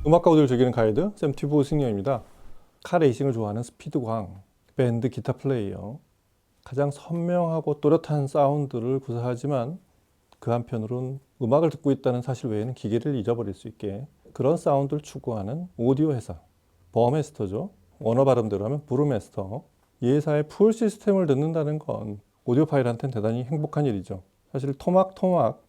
음악과 오디오를 즐기는 가이드 샘튜브 승려입니다. 카 레이싱을 좋아하는 스피드광, 밴드 기타 플레이어, 가장 선명하고 또렷한 사운드를 구사하지만 그 한편으론 음악을 듣고 있다는 사실 외에는 기계를 잊어버릴 수 있게 그런 사운드를 추구하는 오디오 회사, 버메스터죠. 원어 발음대로 하면 브루메스터. 이 회사의 풀 시스템을 듣는다는 건 오디오 파일한테는 대단히 행복한 일이죠. 사실 토막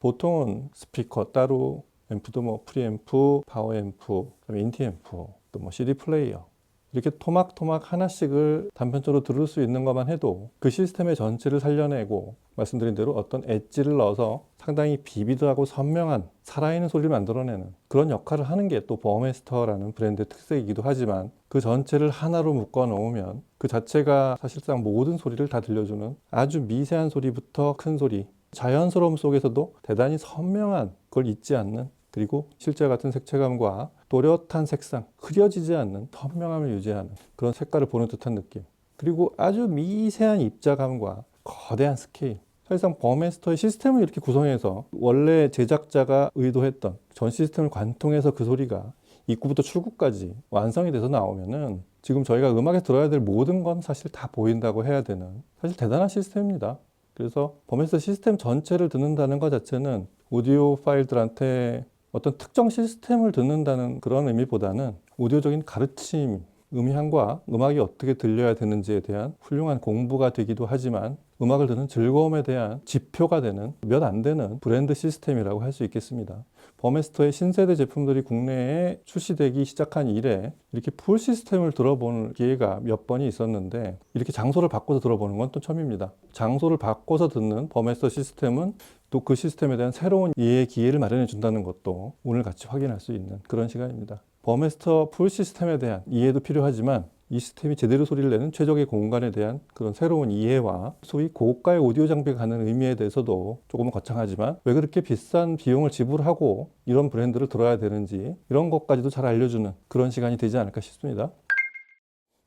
보통은 스피커 따로, 앰프도 뭐 프리앰프, 파워앰프, 그다음에 인티앰프, 또 뭐 CD 플레이어, 이렇게 토막 하나씩을 단편적으로 들을 수 있는 것만 해도 그 시스템의 전체를 살려내고 말씀드린 대로 어떤 엣지를 넣어서 상당히 비비드하고 선명한 살아있는 소리를 만들어내는 그런 역할을 하는 게 또 버메스터라는 브랜드의 특색이기도 하지만, 그 전체를 하나로 묶어 놓으면 그 자체가 사실상 모든 소리를 다 들려주는 아주 미세한 소리부터 큰 소리, 자연스러움 속에서도 대단히 선명한, 그걸 잊지 않는, 그리고 실제 같은 색채감과 또렷한 색상, 흐려지지 않는 선명함을 유지하는 그런 색깔을 보는 듯한 느낌, 그리고 아주 미세한 입자감과 거대한 스케일. 사실상 버메스터의 시스템을 이렇게 구성해서 원래 제작자가 의도했던 전 시스템을 관통해서 그 소리가 입구부터 출구까지 완성이 돼서 나오면은 지금 저희가 음악에 들어야 될 모든 건 사실 다 보인다고 해야 되는, 사실 대단한 시스템입니다. 그래서 버메스터 시스템 전체를 듣는다는 것 자체는 오디오 파일들한테 어떤 특정 시스템을 듣는다는 그런 의미보다는 오디오적인 가르침, 음향과 음악이 어떻게 들려야 되는지에 대한 훌륭한 공부가 되기도 하지만, 음악을 듣는 즐거움에 대한 지표가 되는 몇 안 되는 브랜드 시스템이라고 할 수 있겠습니다. 버메스터의 신세대 제품들이 국내에 출시되기 시작한 이래 이렇게 풀 시스템을 들어보는 기회가 몇 번이 있었는데, 이렇게 장소를 바꿔서 들어보는 건 또 처음입니다. 장소를 바꿔서 듣는 버메스터 시스템은 또 그 시스템에 대한 새로운 이해의 기회를 마련해 준다는 것도 오늘 같이 확인할 수 있는 그런 시간입니다. 버메스터 풀 시스템에 대한 이해도 필요하지만, 이 시스템이 제대로 소리를 내는 최적의 공간에 대한 그런 새로운 이해와 소위 고가의 오디오 장비가 갖는 의미에 대해서도 조금은 거창하지만 왜 그렇게 비싼 비용을 지불하고 이런 브랜드를 들어야 되는지, 이런 것까지도 잘 알려주는 그런 시간이 되지 않을까 싶습니다.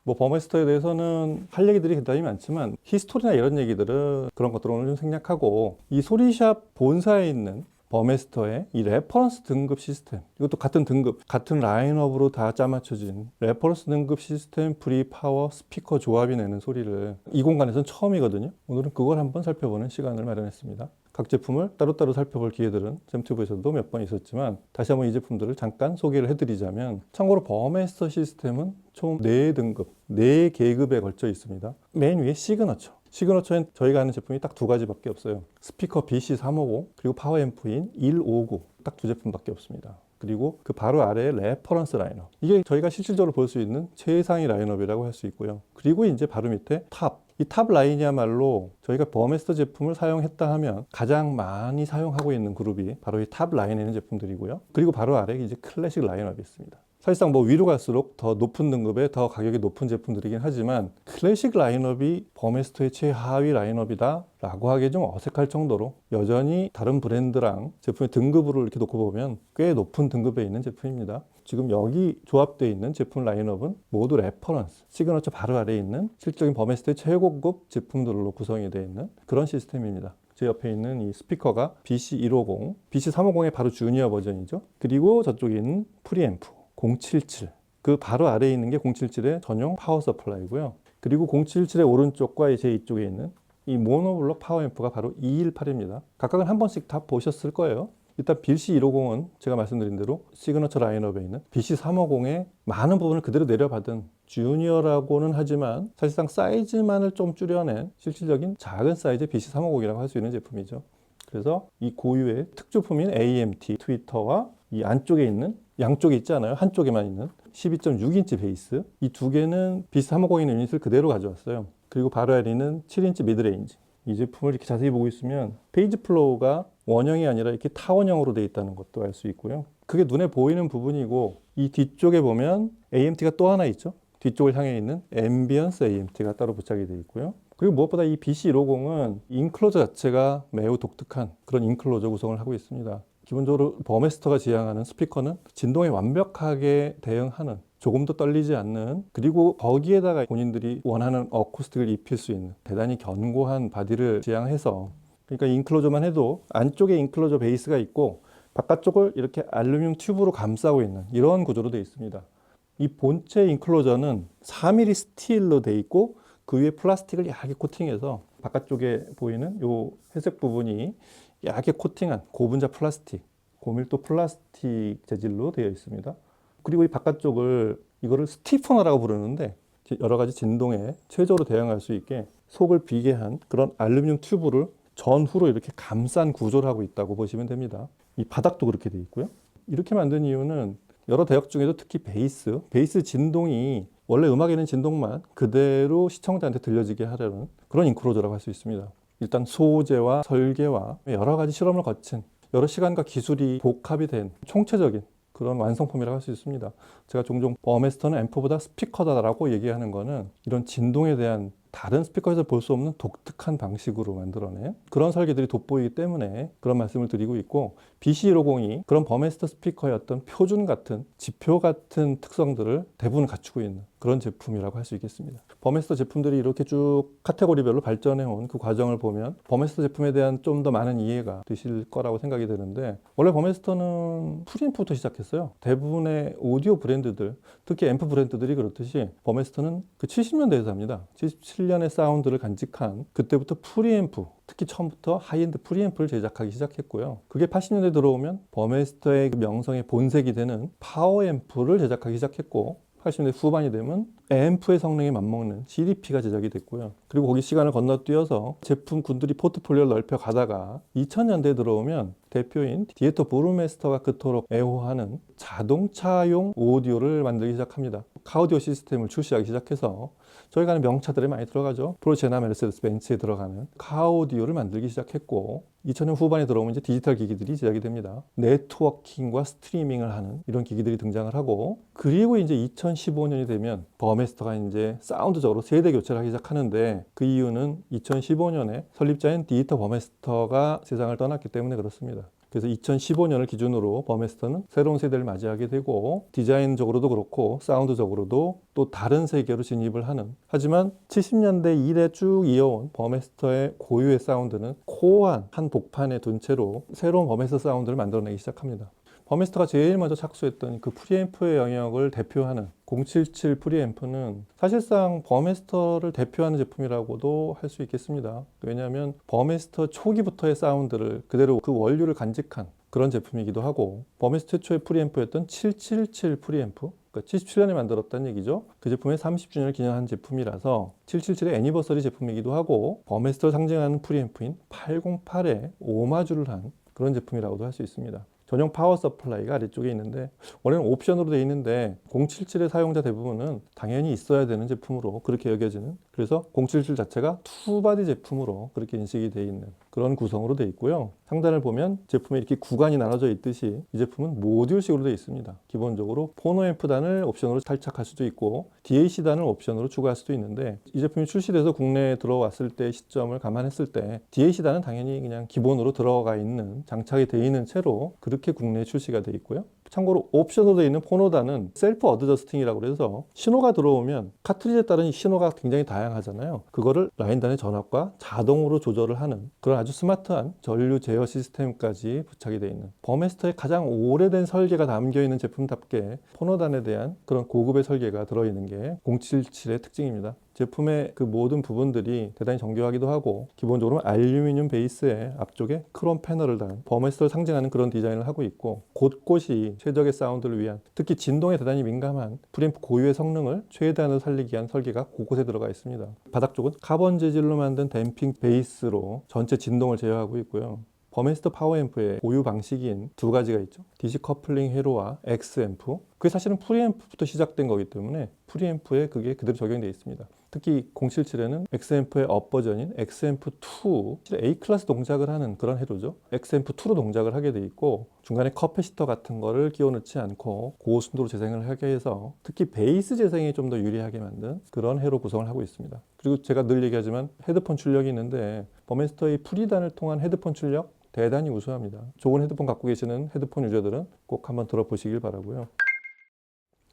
뭐 버메스터에 대해서는 할 얘기들이 대단히 많지만 히스토리나 이런 얘기들은 그런 것들을 오늘 좀 생략하고, 이 소리샵 본사에 있는 버메스터의 이 레퍼런스 등급 시스템, 이것도 같은 등급, 같은 라인업으로 다 짜맞춰진 레퍼런스 등급 시스템 프리 파워 스피커 조합이 내는 소리를 이 공간에서는 처음이거든요. 오늘은 그걸 한번 살펴보는 시간을 마련했습니다. 각 제품을 따로따로 살펴볼 기회들은 샘튜브에서도 몇 번 있었지만, 다시 한번 이 제품들을 잠깐 소개를 해드리자면, 참고로 버메스터 시스템은 총 4등급, 4계급에 걸쳐 있습니다. 맨 위에 시그너처엔 저희가 아는 제품이 딱 두 가지밖에 없어요. 스피커 BC350, 그리고 파워앰프인 159, 딱 두 제품밖에 없습니다. 그리고 그 바로 아래에 레퍼런스 라인업, 이게 저희가 실질적으로 볼 수 있는 최상위 라인업이라고 할 수 있고요. 그리고 이제 바로 밑에 이 탑 라인이야말로 저희가 버메스터 제품을 사용했다 하면 가장 많이 사용하고 있는 그룹이 바로 이 탑 라인에 있는 제품들이고요. 그리고 바로 아래에 이제 클래식 라인업이 있습니다. 사실상 뭐 위로 갈수록 더 높은 등급의 더 가격이 높은 제품들이긴 하지만, 클래식 라인업이 버메스터의 최하위 라인업이다 라고 하기에 좀 어색할 정도로 여전히 다른 브랜드랑 제품의 등급으로 이렇게 놓고 보면 꽤 높은 등급에 있는 제품입니다. 지금 여기 조합되어 있는 제품 라인업은 모두 레퍼런스, 시그너처 바로 아래에 있는 실적인 버메스터의 최고급 제품들로 구성이 되어 있는 그런 시스템입니다. 제 옆에 있는 이 스피커가 BC150, BC350의 바로 주니어 버전이죠. 그리고 저쪽에 있는 프리앰프 077, 그 바로 아래에 있는 게 077의 전용 파워 서플라이고요. 그리고 077의 오른쪽과 제 이쪽에 있는 이 모노블록 파워앰프가 바로 218입니다. 각각은 한 번씩 다 보셨을 거예요. 일단 BC150은 제가 말씀드린 대로 시그너처 라인업에 있는 BC350의 많은 부분을 그대로 내려받은 주니어라고는 하지만 사실상 사이즈만을 좀 줄여낸 실질적인 작은 사이즈의 BC350이라고 할 수 있는 제품이죠. 그래서 이 고유의 특조품인 AMT 트위터와 이 안쪽에 있는, 양쪽에 있지 않아요, 한쪽에만 있는 12.6인치 베이스, 이 두 개는 BC350의 유닛을 그대로 가져왔어요. 그리고 바로 아래는 7인치 미드레인지. 이 제품을 이렇게 자세히 보고 있으면 페이지 플로우가 원형이 아니라 이렇게 타원형으로 되어 있다는 것도 알 수 있고요. 그게 눈에 보이는 부분이고, 이 뒤쪽에 보면 AMT가 또 하나 있죠. 뒤쪽을 향해 있는 앰비언스 AMT가 따로 부착이 되어 있고요. 그리고 무엇보다 이 BC150은 인클로저 자체가 매우 독특한 그런 인클로저 구성을 하고 있습니다. 기본적으로 버메스터가 지향하는 스피커는 진동에 완벽하게 대응하는, 조금도 떨리지 않는, 그리고 거기에다가 본인들이 원하는 어쿠스틱을 입힐 수 있는 대단히 견고한 바디를 지향해서, 그러니까 인클로저만 해도 안쪽에 인클로저 베이스가 있고 바깥쪽을 이렇게 알루미늄 튜브로 감싸고 있는 이런 구조로 되어 있습니다. 이 본체 인클로저는 4mm 스틸로 되어 있고 그 위에 플라스틱을 얇게 코팅해서 바깥쪽에 보이는 이 회색 부분이 얇게 코팅한 고분자 플라스틱, 고밀도 플라스틱 재질로 되어 있습니다. 그리고 이 바깥쪽을 이거를 스티퍼너라고 부르는데 여러 가지 진동에 최저로 대응할 수 있게 속을 비게 한 그런 알루미늄 튜브를 전후로 이렇게 감싼 구조를 하고 있다고 보시면 됩니다. 이 바닥도 그렇게 되어 있고요. 이렇게 만든 이유는 여러 대역 중에도 특히 베이스 진동이 원래 음악에는 진동만 그대로 시청자한테 들려지게 하려는 그런 인크로저라고 할 수 있습니다. 일단 소재와 설계와 여러 가지 실험을 거친 여러 시간과 기술이 복합이 된 총체적인 그런 완성품이라고 할 수 있습니다. 제가 종종 버메스터는 앰프보다 스피커다라고 얘기하는 거는 이런 진동에 대한 다른 스피커에서 볼 수 없는 독특한 방식으로 만들어낸 그런 설계들이 돋보이기 때문에 그런 말씀을 드리고 있고, BC150이 그런 버메스터 스피커의 어떤 표준 같은 지표 같은 특성들을 대부분 갖추고 있는 그런 제품이라고 할 수 있겠습니다. 버메스터 제품들이 이렇게 쭉 카테고리별로 발전해 온 그 과정을 보면 버메스터 제품에 대한 좀 더 많은 이해가 되실 거라고 생각이 되는데, 원래 버메스터는 프리앰프부터 시작했어요. 대부분의 오디오 브랜드들, 특히 앰프 브랜드들이 그렇듯이 버메스터는 그 70년대에서 합니다. 77년의 사운드를 간직한 그때부터 프리앰프, 특히 처음부터 하이엔드 프리앰프를 제작하기 시작했고요. 그게 80년대 들어오면 버메스터의 그 명성의 본색이 되는 파워앰프를 제작하기 시작했고, 80년대 후반이 되면 앰프의 성능에 맞먹는 CDP가 제작이 됐고요. 그리고 거기 시간을 건너뛰어서 제품군들이 포트폴리오를 넓혀 가다가 2000년대에 들어오면 대표인 디에터 부르메스터가 그토록 애호하는 자동차용 오디오를 만들기 시작합니다. 카오디오 시스템을 출시하기 시작해서 저희가 아는 명차들이 많이 들어가죠. 포르쉐나 메르세데스 벤츠에 들어가는 카오디오를 만들기 시작했고, 2000년 후반에 들어오면 이제 디지털 기기들이 제작이 됩니다. 네트워킹과 스트리밍을 하는 이런 기기들이 등장을 하고, 그리고 이제 2015년이 되면 버메스터가 이제 사운드적으로 세대 교체를 하기 시작하는데, 그 이유는 2015년에 설립자인 디에터 버메스터가 세상을 떠났기 때문에 그렇습니다. 그래서 2015년을 기준으로 버메스터는 새로운 세대를 맞이하게 되고, 디자인적으로도 그렇고 사운드적으로도 또 다른 세계로 진입을 하는, 하지만 70년대 이래 쭉 이어온 버메스터의 고유의 사운드는 코어한 한 복판에 둔 채로 새로운 버메스터 사운드를 만들어내기 시작합니다. 버메스터가 제일 먼저 착수했던 그 프리앰프의 영역을 대표하는 077 프리앰프는 사실상 버메스터를 대표하는 제품이라고도 할 수 있겠습니다. 왜냐하면 버메스터 초기부터의 사운드를 그대로 그 원료를 간직한 그런 제품이기도 하고, 버메스터 최초의 프리앰프였던 777 프리앰프, 그러니까 77년에 만들었다는 얘기죠. 그 제품의 30주년을 기념한 제품이라서 777의 애니버서리 제품이기도 하고, 버메스터를 상징하는 프리앰프인 808에 오마주를 한 그런 제품이라고도 할 수 있습니다. 전용 파워 서플라이가 아래쪽에 있는데, 원래는 옵션으로 되어 있는데 077의 사용자 대부분은 당연히 있어야 되는 제품으로 그렇게 여겨지는, 그래서 077 자체가 투바디 제품으로 그렇게 인식이 되어 있는 그런 구성으로 되어 있고요. 상단을 보면 제품에 이렇게 구간이 나눠져 있듯이 이 제품은 모듈식으로 되어 있습니다. 기본적으로 포노앰프단을 옵션으로 탈착할 수도 있고 DAC단을 옵션으로 추가할 수도 있는데, 이 제품이 출시돼서 국내에 들어왔을 때 시점을 감안했을 때 DAC단은 당연히 그냥 기본으로 들어가 있는, 장착이 되어 있는 채로 그렇게 국내에 출시가 되어 있고요. 참고로 옵션으로 되어 있는 포노단은 셀프 어드저스팅이라고 해서 신호가 들어오면 카트리지에 따른 신호가 굉장히 다양하잖아요. 그거를 라인단의 전압과 자동으로 조절을 하는 그런 아주 스마트한 전류 제어 시스템까지 부착이 되어 있는, 버메스터의 가장 오래된 설계가 담겨 있는 제품답게 포노단에 대한 그런 고급의 설계가 들어있는 게 077의 특징입니다. 제품의 그 모든 부분들이 대단히 정교하기도 하고, 기본적으로 알루미늄 베이스에 앞쪽에 크롬 패널을 단 버메스터를 상징하는 그런 디자인을 하고 있고, 곳곳이 최적의 사운드를 위한, 특히 진동에 대단히 민감한 프리앰프 고유의 성능을 최대한으로 살리기 위한 설계가 곳곳에 들어가 있습니다. 바닥 쪽은 카본 재질로 만든 댐핑 베이스로 전체 진동을 제어하고 있고요. 버메스터 파워앰프의 고유 방식인 두 가지가 있죠. DC 커플링 회로와 X앰프. 그게 사실은 프리앰프부터 시작된 거기 때문에 프리앰프에 그게 그대로 적용되어 있습니다. 특히 077에는 X앰프의 업 버전인 X앰프2, A 클래스 동작을 하는 그런 회로죠. X앰프2로 동작을 하게 돼 있고, 중간에 커패시터 같은 거를 끼워 넣지 않고 고순도로 재생을 하게 해서 특히 베이스 재생이 좀 더 유리하게 만든 그런 회로 구성을 하고 있습니다. 그리고 제가 늘 얘기하지만 헤드폰 출력이 있는데, 버메스터의 프리단을 통한 헤드폰 출력 대단히 우수합니다. 좋은 헤드폰 갖고 계시는 헤드폰 유저들은 꼭 한번 들어보시길 바라고요.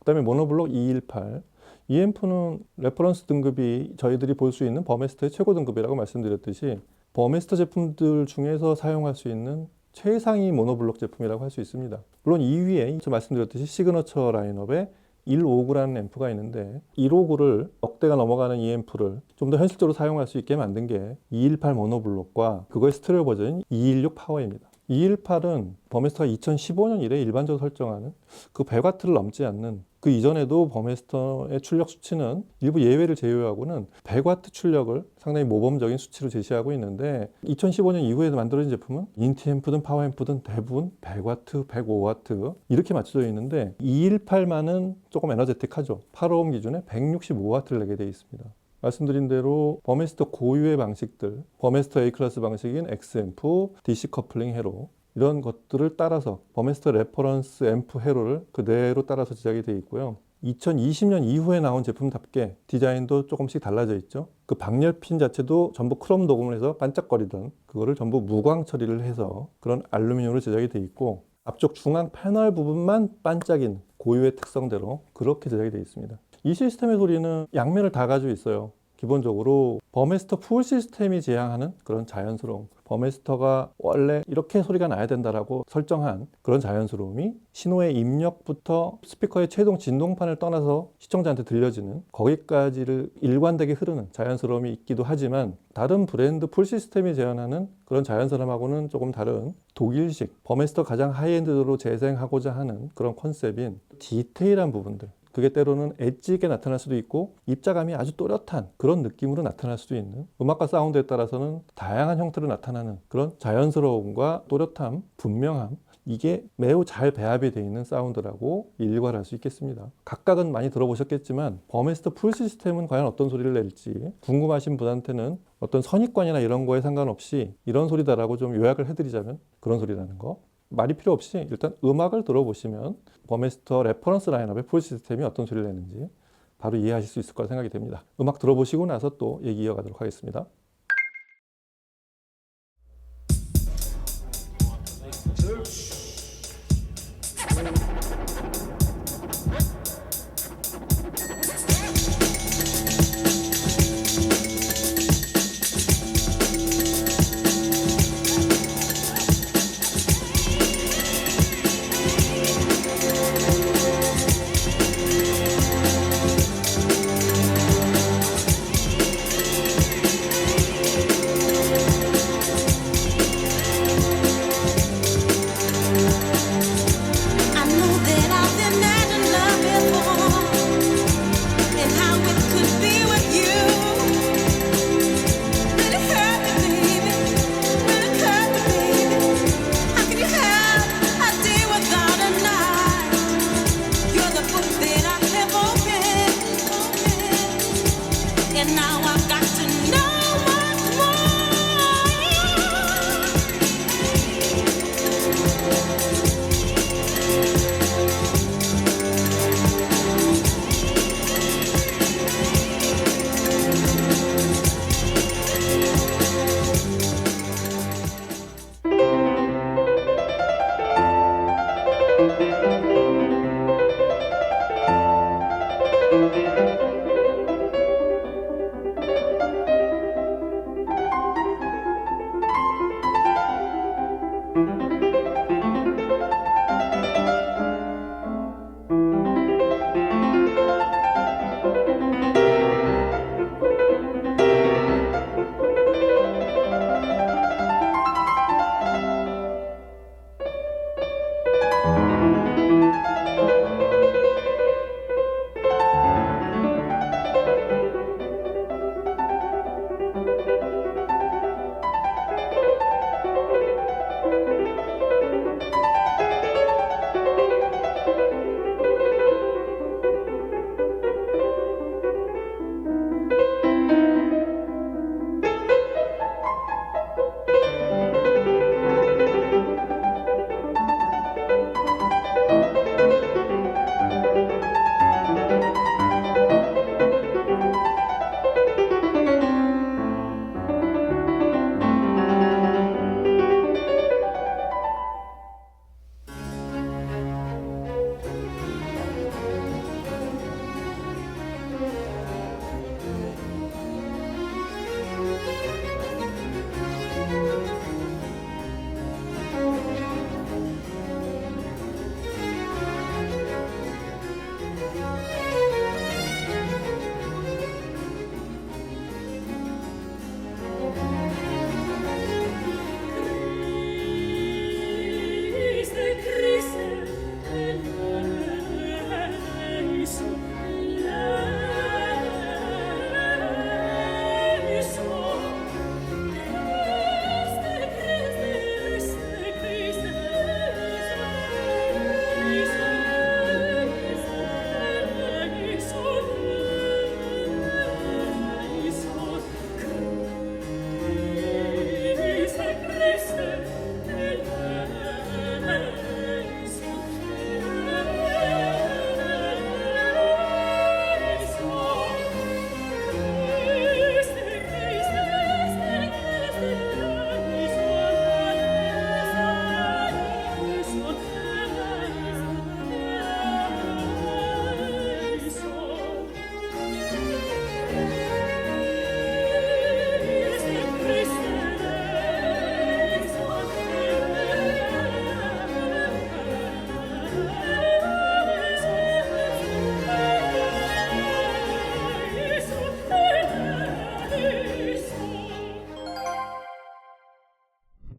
그 다음에 모노블록 218. 이 앰프는 레퍼런스 등급이 저희들이 볼 수 있는 버메스터의 최고 등급이라고 말씀드렸듯이, 버메스터 제품들 중에서 사용할 수 있는 최상위 모노블록 제품이라고 할 수 있습니다. 물론 2위에 저 말씀드렸듯이 시그너처 라인업에 159라는 앰프가 있는데 159를 억대가 넘어가는 이 앰프를 좀 더 현실적으로 사용할 수 있게 만든 게 218 모노블록과 그거의 스테레오 버전인 216 파워입니다. 218은 버메스터가 2015년 이래 일반적으로 설정하는 그 100W를 넘지 않는, 그 이전에도 버메스터의 출력 수치는 일부 예외를 제외하고는 100W 출력을 상당히 모범적인 수치로 제시하고 있는데 2015년 이후에 만들어진 제품은 인티 앰프든 파워 앰프든 대부분 100W, 105W 이렇게 맞춰져 있는데 218만은 조금 에너제틱하죠. 8오hm 기준에 165W를 내게 되어 있습니다. 말씀드린 대로 버메스터 고유의 방식들, 버메스터 A클래스 방식인 X앰프, DC 커플링 회로 이런 것들을 따라서 버메스터 레퍼런스 앰프 회로를 그대로 따라서 제작이 되어 있고요. 2020년 이후에 나온 제품답게 디자인도 조금씩 달라져 있죠. 그 방열핀 자체도 전부 크롬 도금을 해서 반짝거리던 그거를 전부 무광 처리를 해서 그런 알루미늄으로 제작이 되어 있고 앞쪽 중앙 패널 부분만 반짝인 고유의 특성대로 그렇게 제작이 되어 있습니다. 이 시스템의 소리는 양면을 다 가지고 있어요. 기본적으로 버메스터 풀 시스템이 지향하는 그런 자연스러움, 버메스터가 원래 이렇게 소리가 나야 된다라고 설정한 그런 자연스러움이 신호의 입력부터 스피커의 최종 진동판을 떠나서 시청자한테 들려지는 거기까지를 일관되게 흐르는 자연스러움이 있기도 하지만 다른 브랜드 풀 시스템이 제안하는 그런 자연스러움하고는 조금 다른 독일식 버메스터 가장 하이엔드로 재생하고자 하는 그런 컨셉인 디테일한 부분들, 그게 때로는 엣지 있게 나타날 수도 있고 입자감이 아주 또렷한 그런 느낌으로 나타날 수도 있는, 음악과 사운드에 따라서는 다양한 형태로 나타나는 그런 자연스러움과 또렷함, 분명함, 이게 매우 잘 배합이 되어 있는 사운드라고 일괄할 수 있겠습니다. 각각은 많이 들어보셨겠지만 버메스터 풀 시스템은 과연 어떤 소리를 낼지 궁금하신 분한테는 어떤 선입관이나 이런 거에 상관없이 이런 소리다라고 좀 요약을 해드리자면 그런 소리라는 거, 말이 필요 없이 일단 음악을 들어보시면 버메스터 레퍼런스 라인업의 풀 시스템이 어떤 소리를 내는지 바로 이해하실 수 있을 거라 생각이 됩니다. 음악 들어보시고 나서 또 얘기 이어가도록 하겠습니다. I know that I've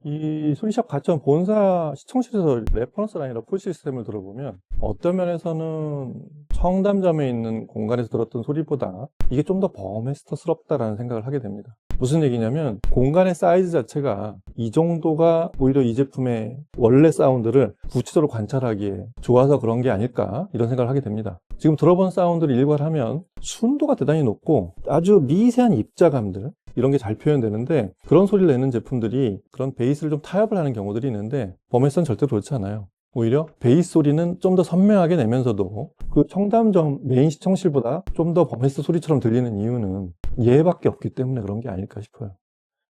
이 소리샵 과천 본사 시청실에서 레퍼런스 라인이나 풀 시스템을 들어보면 어떤 면에서는 청담점에 있는 공간에서 들었던 소리보다 이게 좀 더 버메스터스럽다라는 생각을 하게 됩니다. 무슨 얘기냐면 공간의 사이즈 자체가 이 정도가 오히려 이 제품의 원래 사운드를 구체적으로 관찰하기에 좋아서 그런 게 아닐까 이런 생각을 하게 됩니다. 지금 들어본 사운드를 일괄하면 순도가 대단히 높고 아주 미세한 입자감들 이런 게 잘 표현되는데 그런 소리를 내는 제품들이 그런 베이스를 좀 타협을 하는 경우들이 있는데 버메스터는 절대로 그렇지 않아요. 오히려 베이스 소리는 좀 더 선명하게 내면서도 그 청담점 메인 시청실보다 좀 더 버메스터 소리처럼 들리는 이유는 얘밖에 없기 때문에 그런 게 아닐까 싶어요.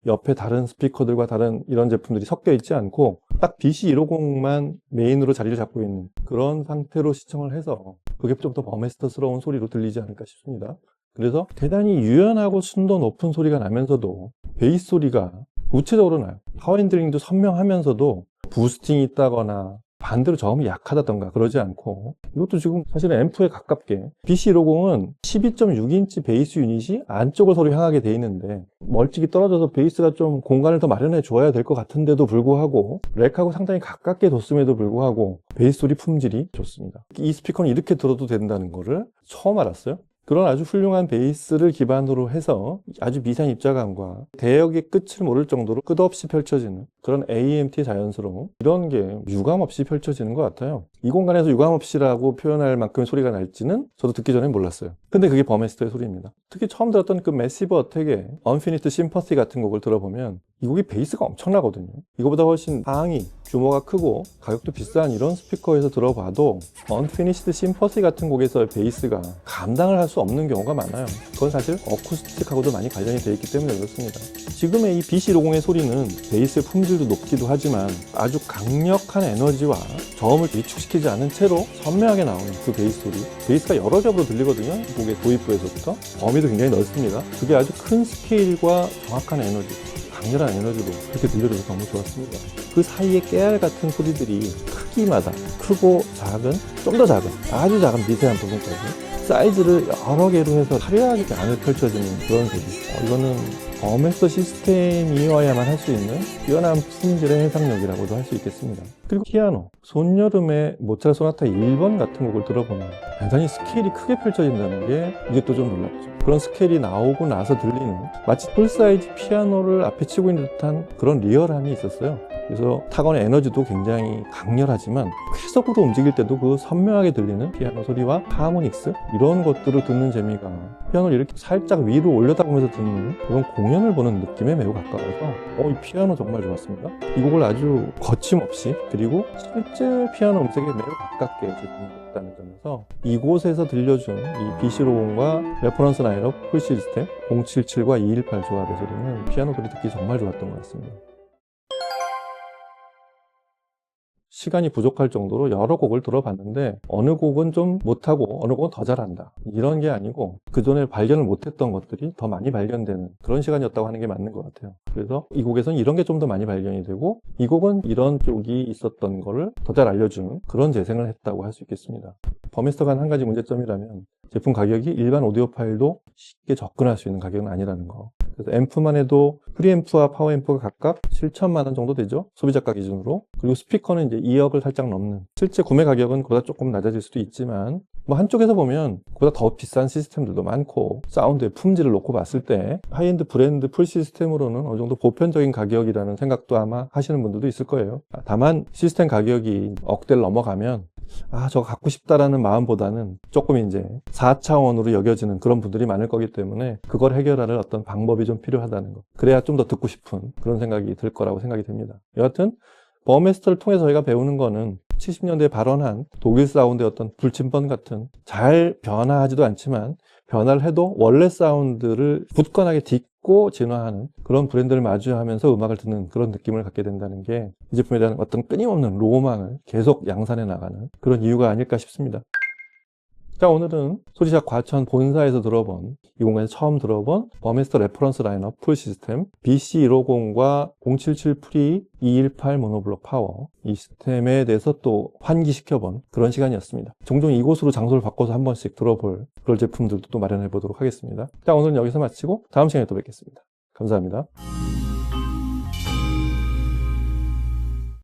옆에 다른 스피커들과 다른 이런 제품들이 섞여 있지 않고 딱 BC150만 메인으로 자리를 잡고 있는 그런 상태로 시청을 해서 그게 좀 더 버메스터스러운 소리로 들리지 않을까 싶습니다. 그래서 대단히 유연하고 순도 높은 소리가 나면서도 베이스 소리가 구체적으로 나요. 파워 핸들링도 선명하면서도 부스팅이 있다거나 반대로 저음이 약하다던가 그러지 않고 이것도 지금 사실은 앰프에 가깝게 BC150은 12.6인치 베이스 유닛이 안쪽을 서로 향하게 돼 있는데 멀찍이 떨어져서 베이스가 좀 공간을 더 마련해 줘야 될 것 같은데도 불구하고 렉하고 상당히 가깝게 뒀음에도 불구하고 베이스 소리 품질이 좋습니다. 이 스피커는 이렇게 들어도 된다는 거를 처음 알았어요. 그런 아주 훌륭한 베이스를 기반으로 해서 아주 미세한 입자감과 대역의 끝을 모를 정도로 끝없이 펼쳐지는 그런 AMT의 자연스러움 이런 게 유감없이 펼쳐지는 것 같아요. 이 공간에서 유감없이라고 표현할 만큼의 소리가 날지는 저도 듣기 전에 몰랐어요. 근데 그게 버메스터의 소리입니다. 특히 처음 들었던 그 매시브 어택의 Unfinished Sympathy 같은 곡을 들어보면 이 곡이 베이스가 엄청나거든요. 이거보다 훨씬 상위, 규모가 크고 가격도 비싼 이런 스피커에서 들어봐도 Unfinished Sympathy 같은 곡에서의 베이스가 감당을 할 수 없는 경우가 많아요. 그건 사실 어쿠스틱하고도 많이 관련이 되어 있기 때문에 그렇습니다. 지금의 이 BC150의 소리는 베이스의 품질도 높기도 하지만 아주 강력한 에너지와 저음을 위축시키지 않은 채로 선명하게 나오는 그 베이스 소리. 베이스가 여러 겹으로 들리거든요. 곡의 도입부에서부터. 범위도 굉장히 넓습니다. 그게 아주 큰 스케일과 정확한 에너지, 강렬한 에너지로 그렇게 들려줘서 너무 좋았습니다. 그 사이에 깨알 같은 소리들이 크기마다 크고 작은, 좀 더 작은, 아주 작은 미세한 부분까지 사이즈를 여러 개로 해서 화려하게 안을 펼쳐지는 그런 소리. 이거는 버메스터 시스템이어야만 할 수 있는 뛰어난 품질의 해상력이라고도 할 수 있겠습니다. 그리고 피아노, 손여름의 모차르트 소나타 1번 같은 곡을 들어보면 대단히 스케일이 크게 펼쳐진다는 게 이게 또 좀 놀랍죠. 그런 스케일이 나오고 나서 들리는 마치 풀사이즈 피아노를 앞에 치고 있는 듯한 그런 리얼함이 있었어요. 그래서 타건의 에너지도 굉장히 강렬하지만 쾌적으로 움직일 때도 그 선명하게 들리는 피아노 소리와 하모닉스 이런 것들을 듣는 재미가 피아노를 이렇게 살짝 위로 올려다보면서 듣는 그런 공연을 보는 느낌에 매우 가까워서 이 피아노 정말 좋았습니다. 이 곡을 아주 거침없이 그리고 실제 피아노 음색에 매우 가깝게 제공했다는 점에서 이곳에서 들려준 이 BC150과 레퍼런스 라인업 풀 시스템 077과 218 조합의 소리는 피아노 소리 듣기 정말 좋았던 것 같습니다. 시간이 부족할 정도로 여러 곡을 들어봤는데 어느 곡은 좀 못하고 어느 곡은 더 잘한다 이런 게 아니고 그전에 발견을 못했던 것들이 더 많이 발견되는 그런 시간이었다고 하는 게 맞는 것 같아요. 그래서 이 곡에서는 이런 게 좀 더 많이 발견이 되고 이 곡은 이런 쪽이 있었던 거를 더 잘 알려주는 그런 재생을 했다고 할 수 있겠습니다. 버메스터가 한 가지 문제점이라면 제품 가격이 일반 오디오 파일도 쉽게 접근할 수 있는 가격은 아니라는 거. 그래서 앰프만 해도 프리앰프와 파워앰프가 각각 7천만 원 정도 되죠. 소비자가 기준으로. 그리고 스피커는 이제 2억을 살짝 넘는. 실제 구매 가격은 그보다 조금 낮아질 수도 있지만 뭐 한쪽에서 보면 그보다 더 비싼 시스템들도 많고 사운드의 품질을 놓고 봤을 때 하이엔드 브랜드 풀 시스템으로는 어느 정도 보편적인 가격이라는 생각도 아마 하시는 분들도 있을 거예요. 다만 시스템 가격이 억대를 넘어가면 저거 갖고 싶다라는 마음보다는 조금 이제 4차원으로 여겨지는 그런 분들이 많을 거기 때문에 그걸 해결하는 어떤 방법이 좀 필요하다는 거. 그래야 좀 더 듣고 싶은 그런 생각이 들 거라고 생각이 됩니다. 여하튼 버메스터를 통해서 저희가 배우는 거는 70년대에 발원한 독일 사운드의 어떤 불침번 같은 잘 변화하지도 않지만 변화를 해도 원래 사운드를 굳건하게 딛고 진화하는 그런 브랜드를 마주하면서 음악을 듣는 그런 느낌을 갖게 된다는 게 이 제품에 대한 어떤 끊임없는 로망을 계속 양산해 나가는 그런 이유가 아닐까 싶습니다. 자, 오늘은 소리샵 과천 본사에서 들어본 이 공간에서 처음 들어본 버메스터 레퍼런스 라인업 풀 시스템 BC150과 077 프리 218 모노블록 파워 이 시스템에 대해서 또 환기시켜본 그런 시간이었습니다. 종종 이곳으로 장소를 바꿔서 한 번씩 들어볼 그런 제품들도 또 마련해 보도록 하겠습니다. 자, 오늘은 여기서 마치고 다음 시간에 또 뵙겠습니다. 감사합니다.